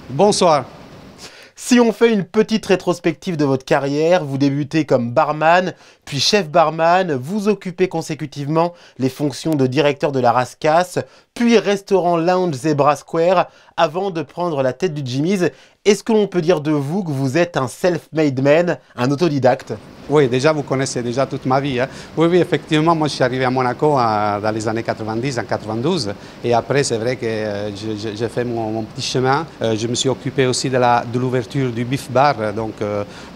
Bonsoir. Si on fait une petite rétrospective de votre carrière, vous débutez comme barman, puis chef barman, vous occupez consécutivement les fonctions de directeur de la Rascasse, puis restaurant Lounge Zebra Square, avant de prendre la tête du Jimmy's. Est-ce que l'on peut dire de vous que vous êtes un self-made man, un autodidacte? Oui, déjà, vous connaissez déjà toute ma vie. Hein. Oui, oui, effectivement, moi, je suis arrivé à Monaco dans les années 90, en 92. Et après, c'est vrai que j'ai fait mon petit chemin. Je me suis occupé aussi de l'ouverture du Beef Bar. Donc,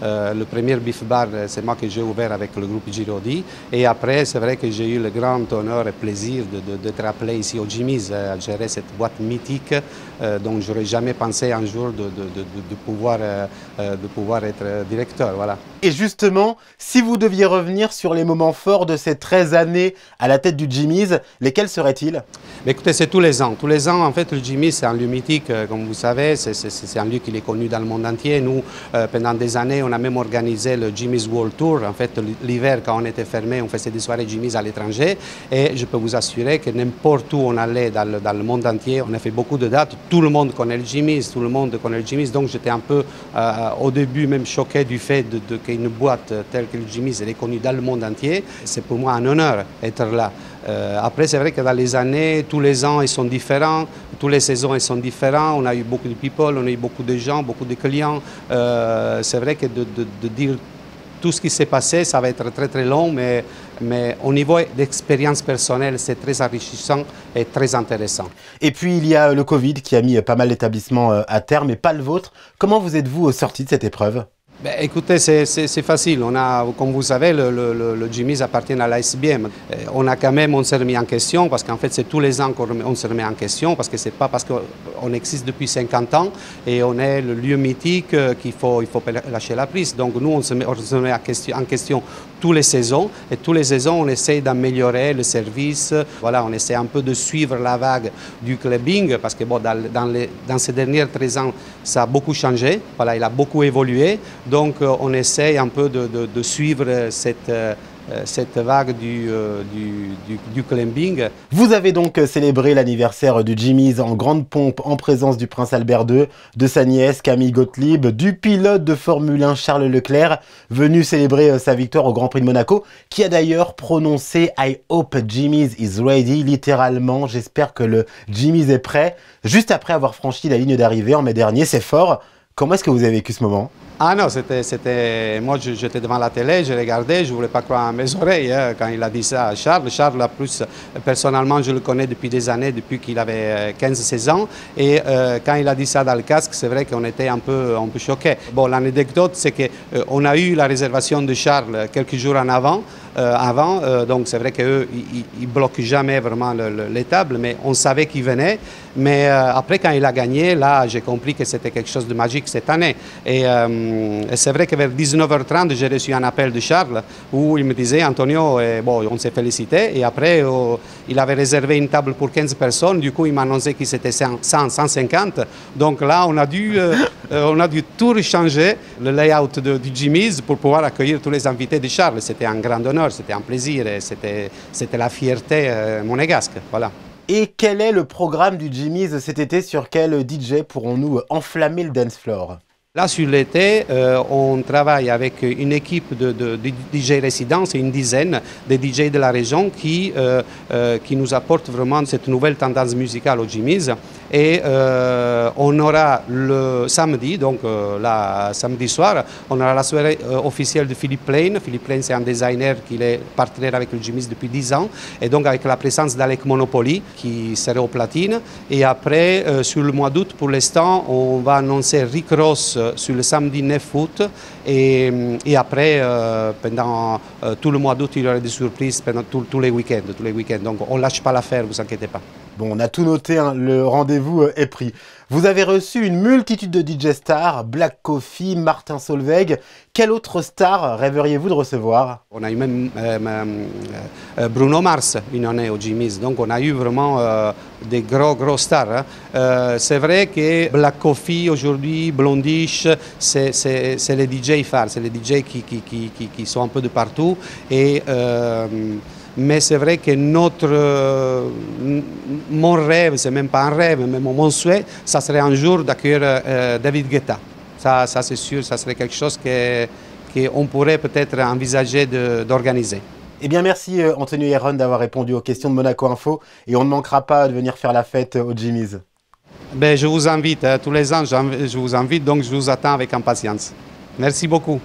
le premier Beef Bar, c'est moi que j'ai ouvert avec le groupe Giraudy. Et après, c'est vrai que j'ai eu le grand honneur et plaisir d'être appelé ici au Jimmy's à gérer cette boîte mythique. Donc, je n'aurais jamais pensé un jour de pouvoir être directeur. Voilà. Et justement, si vous deviez revenir sur les moments forts de ces 13 années à la tête du Jimmy's, lesquels seraient-ils? Écoutez, c'est tous les ans. Tous les ans, en fait, le Jimmy's, c'est un lieu mythique, comme vous savez. C'est un lieu qui est connu dans le monde entier. Nous, pendant des années, on a même organisé le Jimmy's World Tour. En fait, l'hiver, quand on était fermé, on faisait des soirées Jimmy's à l'étranger. Et je peux vous assurer que n'importe où on allait dans le monde entier, on a fait beaucoup de dates. Tout le monde connaît le Jimmy's, tout le monde connaît le Jimmy's. Donc, j'étais un peu, au début, même choqué du fait qu'une boîte telle que le Jimmy's, elle est connue dans le monde entier. C'est pour moi un honneur d'être là. Après, c'est vrai que dans les années, tous les ans, ils sont différents, toutes les saisons, ils sont différents. On a eu beaucoup de people, on a eu beaucoup de gens, beaucoup de clients. C'est vrai que de dire tout ce qui s'est passé, ça va être très très long, mais au niveau d'expérience personnelle, c'est très enrichissant et très intéressant. Et puis, il y a le Covid qui a mis pas mal d'établissements à terre, mais pas le vôtre. Comment vous êtes-vous sorti de cette épreuve? Écoutez, c'est facile. On a, comme vous savez, le Jimmy's appartient à l'ASBM. On a quand même, on s'est remis en question, parce qu'en fait, c'est tous les ans qu'on se remet en question, parce que c'est pas parce qu'on existe depuis 50 ans et on est le lieu mythique qu'il faut lâcher la prise. Donc nous, on se met en question toutes les saisons, et toutes les saisons, on essaie d'améliorer le service. Voilà, on essaie un peu de suivre la vague du clubbing, parce que bon, dans ces derniers 13 ans, ça a beaucoup changé. Voilà, il a beaucoup évolué. Donc on essaye un peu de suivre cette vague du climbing. Vous avez donc célébré l'anniversaire du Jimmy's en grande pompe en présence du prince Albert II, de sa nièce Camille Gottlieb, du pilote de Formule 1 Charles Leclerc, venu célébrer sa victoire au Grand Prix de Monaco, qui a d'ailleurs prononcé « I hope Jimmy's is ready », littéralement « j'espère que le Jimmy's est prêt », juste après avoir franchi la ligne d'arrivée en mai dernier. C'est fort. Comment est-ce que vous avez vécu ce moment? Ah non, moi j'étais devant la télé, je regardais, je ne voulais pas croire à mes oreilles hein, quand il a dit ça à Charles. Charles, en plus, personnellement, je le connais depuis des années, depuis qu'il avait 15-16 ans. Et quand il a dit ça dans le casque, c'est vrai qu'on était un peu choqués. Bon, l'anecdote, c'est qu'on a eu la réservation de Charles quelques jours en avant. Donc c'est vrai qu'eux, ils ne bloquent jamais vraiment les tables, mais on savait qu'il venait. Mais après, quand il a gagné, là, j'ai compris que c'était quelque chose de magique cette année. Et c'est vrai que vers 19h30, j'ai reçu un appel de Charles où il me disait, Antonio, bon, on s'est félicité. Et après, il avait réservé une table pour 15 personnes. Du coup, il m'a annoncé qu'il c'était 150. Donc là, on a dû tout changer, le layout du Jimmy's, pour pouvoir accueillir tous les invités de Charles. C'était un grand honneur, c'était un plaisir et c'était la fierté monégasque. Voilà. Et quel est le programme du Jimmy's cet été? Sur quel DJ pourrons-nous enflammer le dance floor? Là, sur l'été, on travaille avec une équipe de DJ résidents, c'est une dizaine de DJ de la région qui nous apportent vraiment cette nouvelle tendance musicale au Jimmy's. Et on aura le samedi, donc samedi soir, on aura la soirée officielle de Philippe Plein. Philippe Plein, c'est un designer qui est partenaire avec le Jimmy's depuis 10 ans. Et donc avec la présence d'Alec Monopoly, qui serait au platine. Et après, sur le mois d'août, pour l'instant, on va annoncer Rick Ross sur le samedi 9 août et après pendant tout le mois d'août il y aura des surprises pendant tous les week-ends. Donc on ne lâche pas l'affaire, vous inquiétez pas. Bon, on a tout noté, hein, le rendez-vous est pris. Vous avez reçu une multitude de DJ stars, Black Coffee, Martin Solveig. Quelle autre star rêveriez-vous de recevoir? On a eu même Bruno Mars une année au Jimmy's, donc on a eu vraiment des gros stars. Hein. C'est vrai que Black Coffee aujourd'hui, Blondish, c'est les DJ phares, c'est les DJ qui sont un peu de partout. Et Mais c'est vrai que mon rêve, c'est même pas un rêve, mais mon souhait, ça serait un jour d'accueillir David Guetta. Ça c'est sûr, ça serait quelque chose qu'on pourrait peut-être envisager d'organiser. Eh bien, merci Anthony Héron d'avoir répondu aux questions de Monaco Info. Et on ne manquera pas de venir faire la fête au Jimmy's. Ben, je vous invite, tous les ans, je vous invite, donc je vous attends avec impatience. Merci beaucoup.